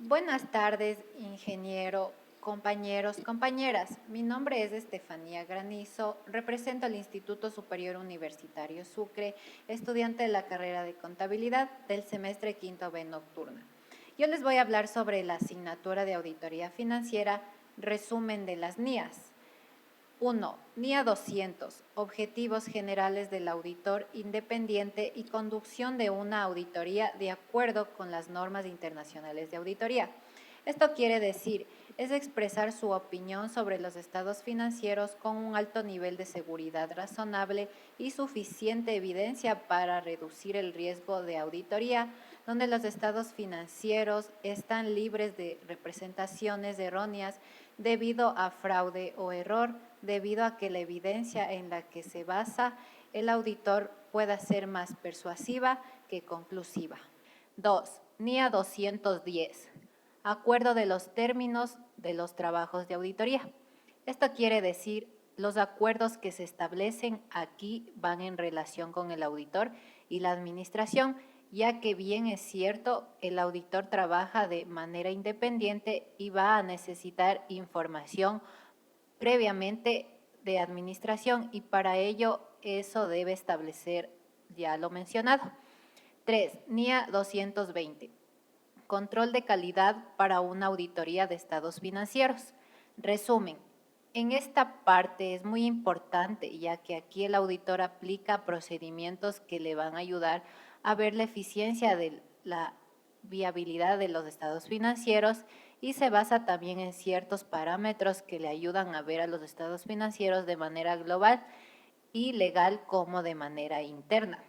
Buenas tardes, ingeniero, compañeros, compañeras. Mi nombre es Estefanía Granizo, represento al Instituto Superior Universitario Sucre, estudiante de la carrera de Contabilidad del semestre quinto B nocturna. Yo les voy a hablar sobre la asignatura de Auditoría Financiera, resumen de las NIAs. 1. NIA 200. Objetivos generales del auditor independiente y conducción de una auditoría de acuerdo con las normas internacionales de auditoría. Esto quiere decir, es expresar su opinión sobre los estados financieros con un alto nivel de seguridad razonable y suficiente evidencia para reducir el riesgo de auditoría, donde los estados financieros están libres de representaciones erróneas debido a fraude o error, debido a que la evidencia en la que se basa el auditor pueda ser más persuasiva que conclusiva. 2. NIA 210. Acuerdo de los términos de los trabajos de auditoría. Esto quiere decir, los acuerdos que se establecen aquí van en relación con el auditor y la administración, ya que bien es cierto, el auditor trabaja de manera independiente y va a necesitar información previamente de administración y para ello eso debe establecer ya lo mencionado. 3. NIA 220. Control de calidad para una auditoría de estados financieros. Resumen, en esta parte es muy importante ya que aquí el auditor aplica procedimientos que le van a ayudar a ver la eficiencia de la viabilidad de los estados financieros y se basa también en ciertos parámetros que le ayudan a ver a los estados financieros de manera global y legal como de manera interna.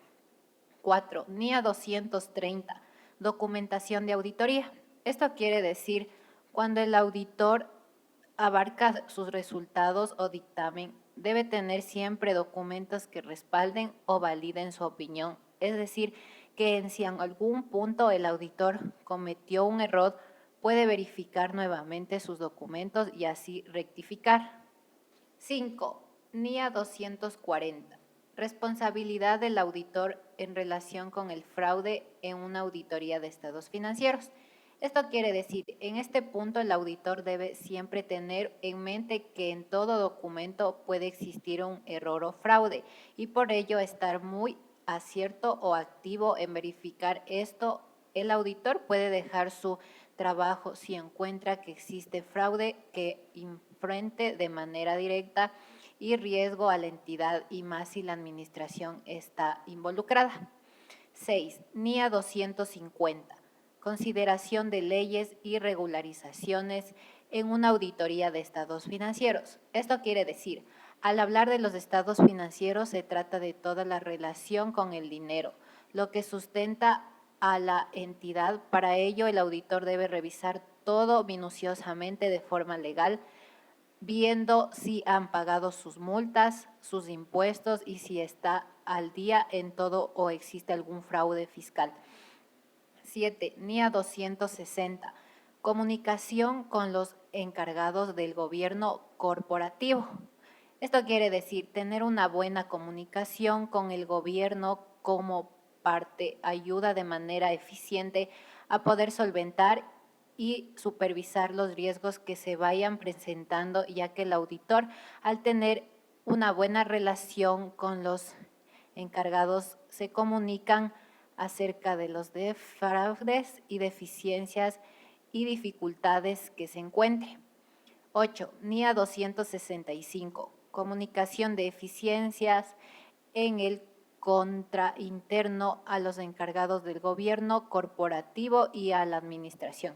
4. NIA 230. Documentación de auditoría. Esto quiere decir cuando el auditor abarca sus resultados o dictamen, debe tener siempre documentos que respalden o validen su opinión. Es decir, que si en algún punto el auditor cometió un error, puede verificar nuevamente sus documentos y así rectificar. 5. NIA 240. Responsabilidad del auditor en relación con el fraude en una auditoría de estados financieros. Esto quiere decir, en este punto el auditor debe siempre tener en mente que en todo documento puede existir un error o fraude y por ello estar muy acierto o activo en verificar esto. El auditor puede dejar su trabajo si encuentra que existe fraude que infrente de manera directa y riesgo a la entidad y más si la administración está involucrada. 6. NIA 250. Consideración de leyes y regularizaciones en una auditoría de estados financieros. Esto quiere decir, al hablar de los estados financieros se trata de toda la relación con el dinero, lo que sustenta a la entidad. Para ello, el auditor debe revisar todo minuciosamente de forma legal, viendo si han pagado sus multas, sus impuestos y si está al día en todo o existe algún fraude fiscal. 7. NIA 260. Comunicación con los encargados del gobierno corporativo. Esto quiere decir tener una buena comunicación con el gobierno como parte ayuda de manera eficiente a poder solventar y supervisar los riesgos que se vayan presentando, ya que el auditor, al tener una buena relación con los encargados, se comunican acerca de los fraudes y deficiencias y dificultades que se encuentren. 8. NIA 265. Comunicación de eficiencias en el contrainterno a los encargados del gobierno corporativo y a la administración.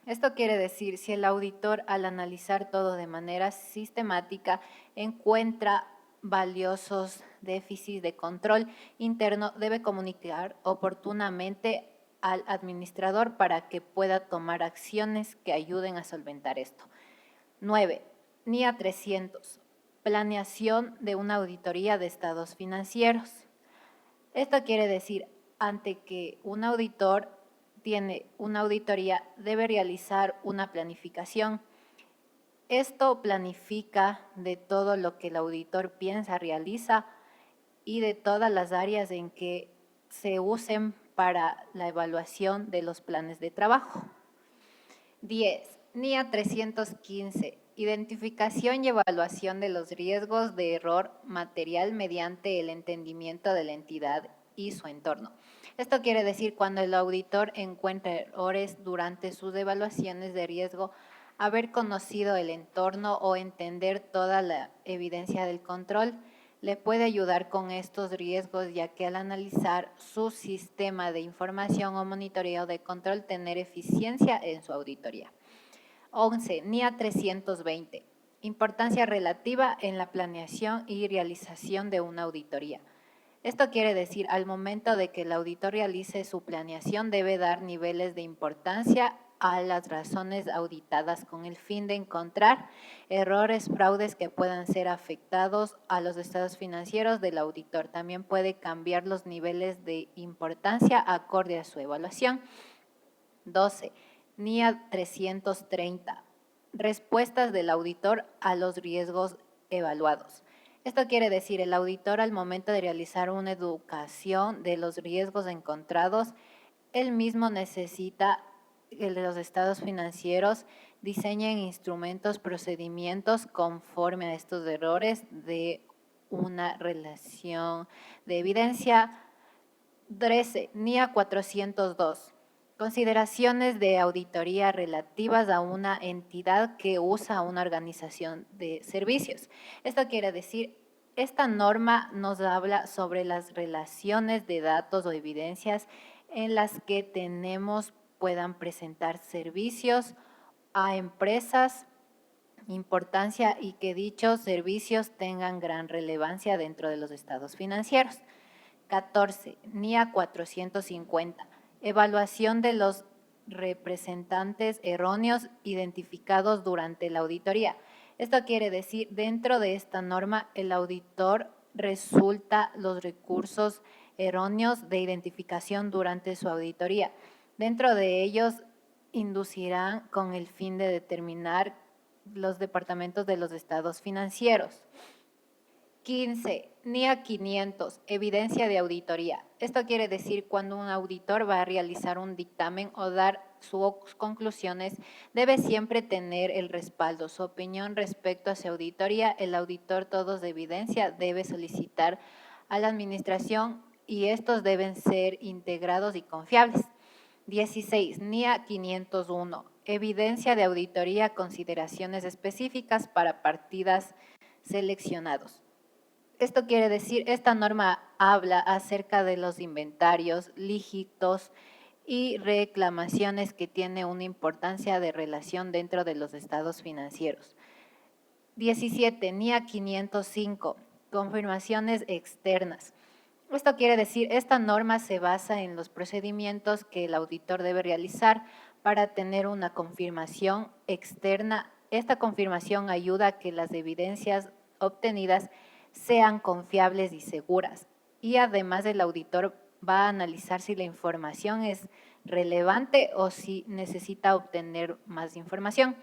Esto quiere decir, si el auditor al analizar todo de manera sistemática encuentra valiosos déficits de control interno, debe comunicar oportunamente al administrador para que pueda tomar acciones que ayuden a solventar esto. 9. NIA 300. Planeación de una auditoría de estados financieros. Esto quiere decir, ante que un auditor tiene una auditoría, debe realizar una planificación. Esto planifica de todo lo que el auditor piensa, realiza y de todas las áreas en que se usen para la evaluación de los planes de trabajo. 10. NIA 315. Identificación y evaluación de los riesgos de error material mediante el entendimiento de la entidad y su entorno. Esto quiere decir cuando el auditor encuentra errores durante sus evaluaciones de riesgo, haber conocido el entorno o entender toda la evidencia del control le puede ayudar con estos riesgos, ya que al analizar su sistema de información o monitoreo de control, tener eficiencia en su auditoría. 11. NIA 320. Importancia relativa en la planeación y realización de una auditoría. Esto quiere decir, al momento de que el auditor realice su planeación, debe dar niveles de importancia a las razones auditadas con el fin de encontrar errores, fraudes que puedan ser afectados a los estados financieros del auditor. También puede cambiar los niveles de importancia acorde a su evaluación. 12. NIA 330. Respuestas del auditor a los riesgos evaluados. Esto quiere decir, el auditor al momento de realizar una educación de los riesgos encontrados, él mismo necesita que los estados financieros diseñen instrumentos, procedimientos conforme a estos errores de una relación de evidencia. 13. NIA 402. Consideraciones de auditoría relativas a una entidad que usa una organización de servicios. Esto quiere decir, esta norma nos habla sobre las relaciones de datos o evidencias en las que puedan presentar servicios a empresas, importancia y que dichos servicios tengan gran relevancia dentro de los estados financieros. 14. NIA 450. Evaluación de los representantes erróneos identificados durante la auditoría. Esto quiere decir, dentro de esta norma, el auditor resulta los recursos erróneos de identificación durante su auditoría. Dentro de ellos, inducirán con el fin de determinar los departamentos de los estados financieros. 15. NIA 500. Evidencia de auditoría. Esto quiere decir cuando un auditor va a realizar un dictamen o dar sus conclusiones, debe siempre tener el respaldo, su opinión respecto a su auditoría. El auditor, todos de evidencia, debe solicitar a la administración y estos deben ser integrados y confiables. 16. NIA 501. Evidencia de auditoría, consideraciones específicas para partidas seleccionados. Esto quiere decir, esta norma habla acerca de los inventarios, lígitos y reclamaciones que tiene una importancia de relación dentro de los estados financieros. 17. NIA 505. Confirmaciones externas. Esto quiere decir, esta norma se basa en los procedimientos que el auditor debe realizar para tener una confirmación externa. Esta confirmación ayuda a que las evidencias obtenidas sean confiables y seguras. Y además el auditor va a analizar si la información es relevante o si necesita obtener más información.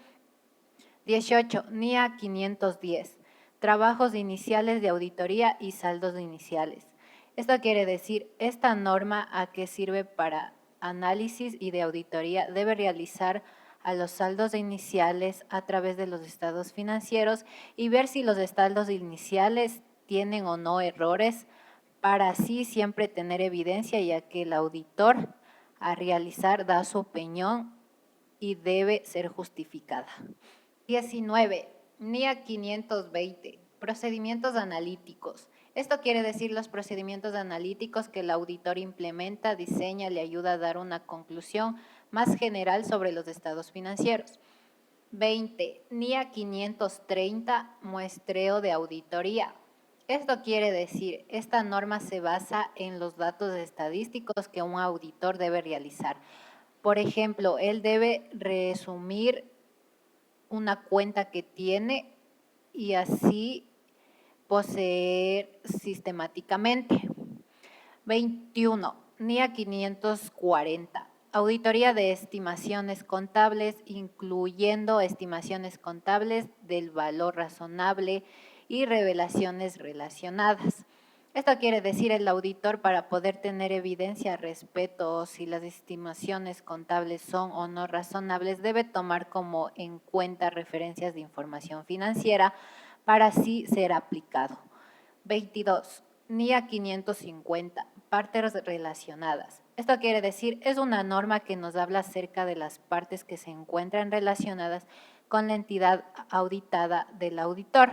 18. NIA 510. Trabajos iniciales de auditoría y saldos iniciales. Esto quiere decir, esta norma a qué sirve para análisis y de auditoría debe realizar a los saldos iniciales a través de los estados financieros y ver si los saldos iniciales tienen o no errores para así siempre tener evidencia, ya que el auditor a realizar da su opinión y debe ser justificada. 19. NIA 520. Procedimientos analíticos. Esto quiere decir los procedimientos analíticos que el auditor implementa, diseña, le ayuda a dar una conclusión más general sobre los estados financieros. 20. NIA 530. Muestreo de auditoría. Esto quiere decir, esta norma se basa en los datos estadísticos que un auditor debe realizar. Por ejemplo, él debe resumir una cuenta que tiene y así poseer sistemáticamente. 21. NIA 540. Auditoría de estimaciones contables, incluyendo estimaciones contables del valor razonable y revelaciones relacionadas. Esto quiere decir el auditor, para poder tener evidencia respecto a si las estimaciones contables son o no razonables, debe tomar como en cuenta referencias de información financiera para así ser aplicado. 22. NIA 550. Partes relacionadas. Esto quiere decir, es una norma que nos habla acerca de las partes que se encuentran relacionadas con la entidad auditada del auditor.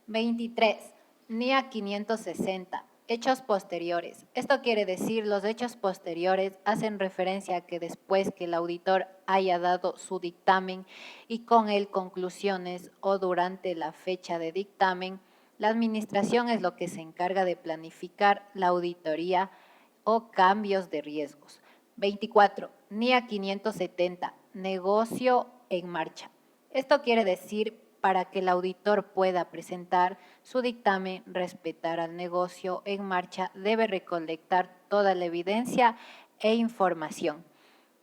23. NIA 560. Hechos posteriores. Esto quiere decir, los hechos posteriores hacen referencia a que después que el auditor haya dado su dictamen y con él conclusiones o durante la fecha de dictamen, la administración es lo que se encarga de planificar la auditoría o cambios de riesgos. 24. NIA 570. Negocio en marcha. Esto quiere decir, para que el auditor pueda presentar su dictamen, respetar al negocio en marcha, debe recolectar toda la evidencia e información.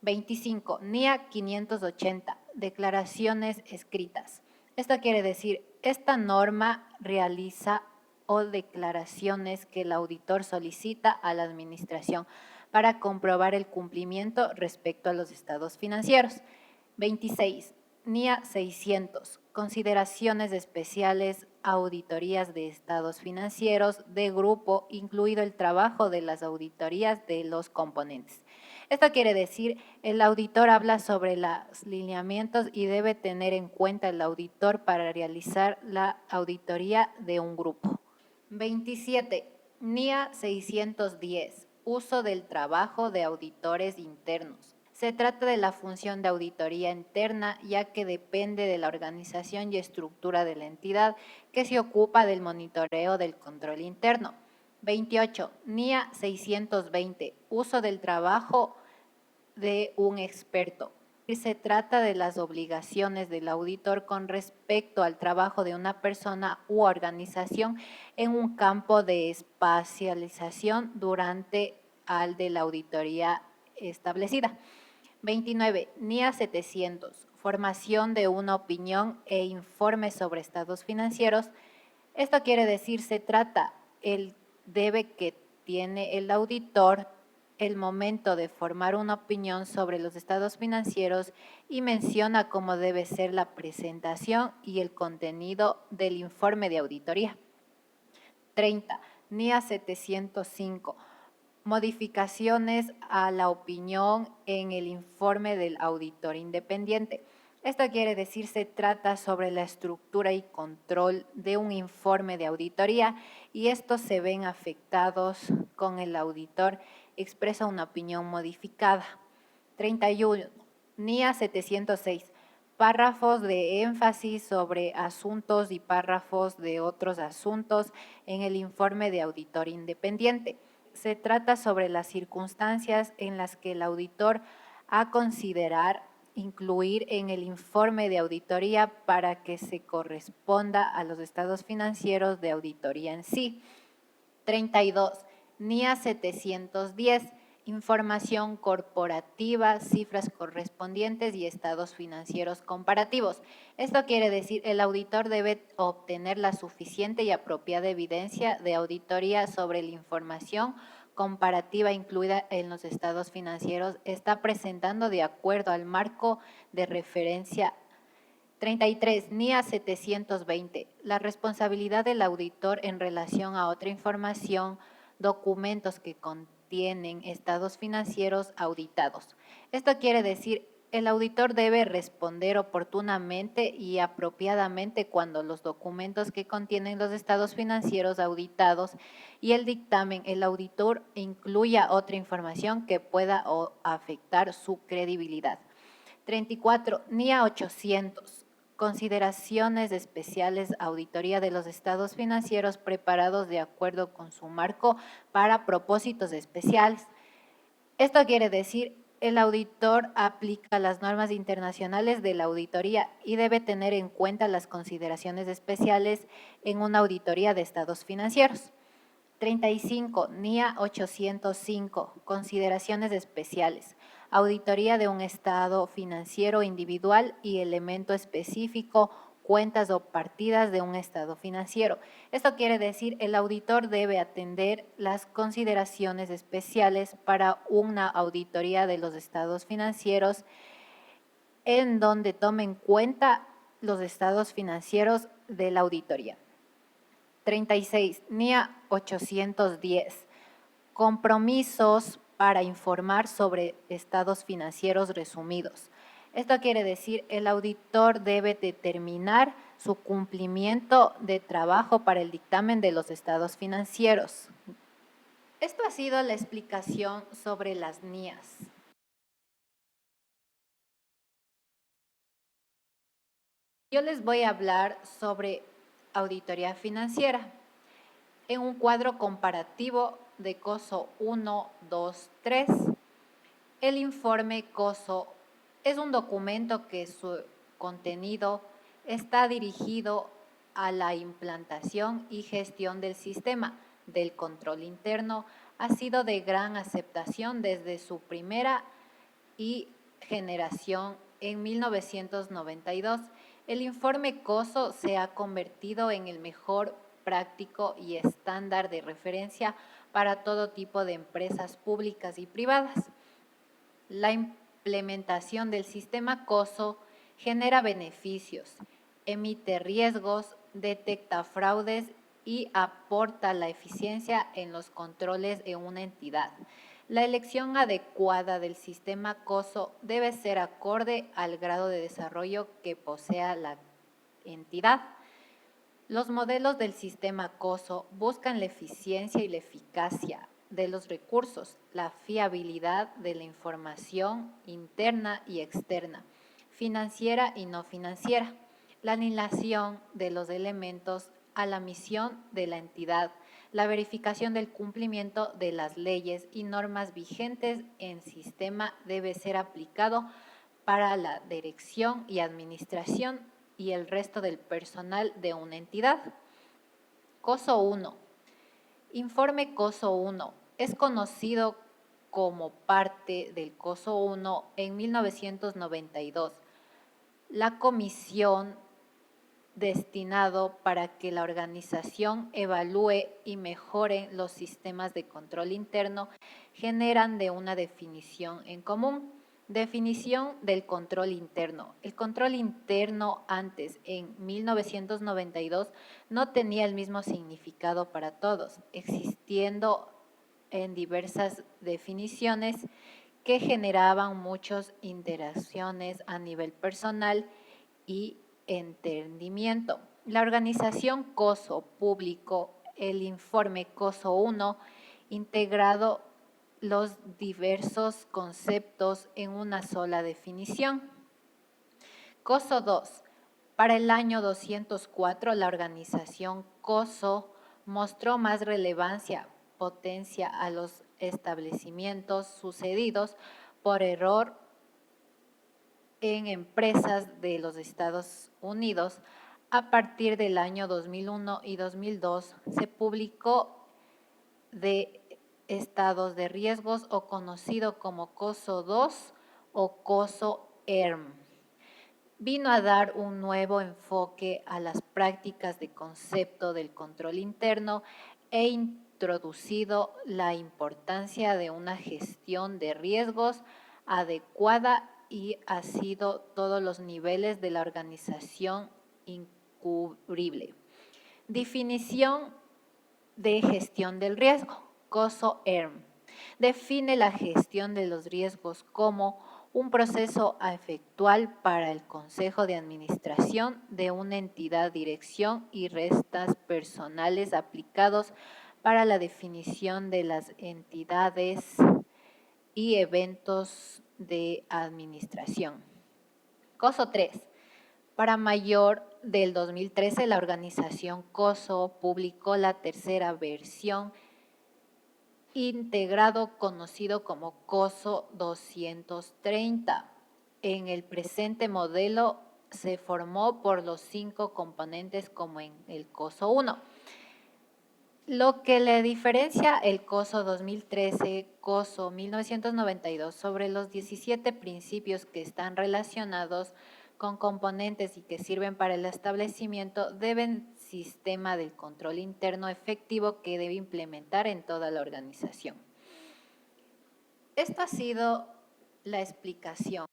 25. NIA 580. Declaraciones escritas. Esto quiere decir, esta norma realiza o declaraciones que el auditor solicita a la administración para comprobar el cumplimiento respecto a los estados financieros. 26. NIA 600. Consideraciones especiales, auditorías de estados financieros de grupo, incluido el trabajo de las auditorías de los componentes. Esto quiere decir, el auditor habla sobre los lineamientos y debe tener en cuenta el auditor para realizar la auditoría de un grupo. 27. NIA 610. Uso del trabajo de auditores internos. Se trata de la función de auditoría interna, ya que depende de la organización y estructura de la entidad que se ocupa del monitoreo del control interno. 28. NIA 620. Uso del trabajo de un experto. Se trata de las obligaciones del auditor con respecto al trabajo de una persona u organización en un campo de especialización durante al de la auditoría establecida. 29. NIA 700. Formación de una opinión e informe sobre estados financieros. Esto quiere decir, se trata el debe que tiene el auditor el momento de formar una opinión sobre los estados financieros y menciona cómo debe ser la presentación y el contenido del informe de auditoría. 30. NIA 705. Modificaciones a la opinión en el informe del auditor independiente. Esto quiere decir, se trata sobre la estructura y control de un informe de auditoría y estos se ven afectados con el auditor expresa una opinión modificada. 31. NIA 706. Párrafos de énfasis sobre asuntos y párrafos de otros asuntos en el informe de auditor independiente. Se trata sobre las circunstancias en las que el auditor ha considerar incluir en el informe de auditoría para que se corresponda a los estados financieros de auditoría en sí. 32. NIA 710. Información corporativa, cifras correspondientes y estados financieros comparativos. Esto quiere decir, el auditor debe obtener la suficiente y apropiada evidencia de auditoría sobre la información comparativa incluida en los estados financieros, está presentando de acuerdo al marco de referencia. 33. NIA 720. La responsabilidad del auditor en relación a otra información, documentos que contienen estados financieros auditados. Esto quiere decir, el auditor debe responder oportunamente y apropiadamente cuando los documentos que contienen los estados financieros auditados y el dictamen, el auditor incluya otra información que pueda afectar su credibilidad. 34. NIA 800. Consideraciones especiales, auditoría de los estados financieros preparados de acuerdo con su marco para propósitos especiales. Esto quiere decir, el auditor aplica las normas internacionales de la auditoría y debe tener en cuenta las consideraciones especiales en una auditoría de estados financieros. 35. NIA 805. Consideraciones especiales. Auditoría de un estado financiero individual y elemento específico cuentas o partidas de un estado financiero. Esto quiere decir el auditor debe atender las consideraciones especiales para una auditoría de los estados financieros en donde tome en cuenta los estados financieros de la auditoría. 36. NIA 810. Compromisos para informar sobre estados financieros resumidos. Esto quiere decir el auditor debe determinar su cumplimiento de trabajo para el dictamen de los estados financieros. Esto ha sido la explicación sobre las NIAs. Yo les voy a hablar sobre auditoría financiera en un cuadro comparativo de COSO 1, 2, 3. El informe COSO es un documento que su contenido está dirigido a la implantación y gestión del sistema del control interno. Ha sido de gran aceptación desde su primera generación en 1992. El informe COSO se ha convertido en el mejor práctico y estándar de referencia para todo tipo de empresas públicas y privadas. La implementación del sistema COSO genera beneficios, emite riesgos, detecta fraudes y aporta la eficiencia en los controles en una entidad. La elección adecuada del sistema COSO debe ser acorde al grado de desarrollo que posea la entidad. Los modelos del sistema COSO buscan la eficiencia y la eficacia de los recursos, la fiabilidad de la información interna y externa, financiera y no financiera, la alineación de los elementos a la misión de la entidad, la verificación del cumplimiento de las leyes y normas vigentes en sistema debe ser aplicado para la dirección y administración y el resto del personal de una entidad. COSO 1. Informe COSO 1 es conocido como parte del COSO 1 en 1992. La comisión destinado para que la organización evalúe y mejore los sistemas de control interno generan de una definición en común. Definición del control interno. El control interno antes, en 1992, no tenía el mismo significado para todos, existiendo en diversas definiciones que generaban muchas interacciones a nivel personal y entendimiento. La organización COSO publicó el informe COSO 1 integrado los diversos conceptos en una sola definición. COSO 2. Para el año 204, la organización COSO mostró más relevancia, potencia a los establecimientos sucedidos por error en empresas de los Estados Unidos. A partir del año 2001 y 2002 se publicó de estados de riesgos o conocido como COSO 2 o COSO ERM. Vino a dar un nuevo enfoque a las prácticas de concepto del control interno e introducido la importancia de una gestión de riesgos adecuada y ha sido todos los niveles de la organización incubrible. Definición de gestión del riesgo, COSO ERM. Define la gestión de los riesgos como un proceso a efectuar para el Consejo de Administración de una entidad, dirección y restas personales aplicados para la definición de las entidades y eventos de administración. COSO 3. Para mayo del 2013, la organización COSO publicó la tercera versión integrado conocido como COSO 230. En el presente modelo se formó por los 5 componentes como en el COSO 1. Lo que le diferencia el COSO 2013, COSO 1992 sobre los 17 principios que están relacionados con componentes y que sirven para el establecimiento deben sistema de control interno efectivo que debe implementar en toda la organización. Esto ha sido la explicación.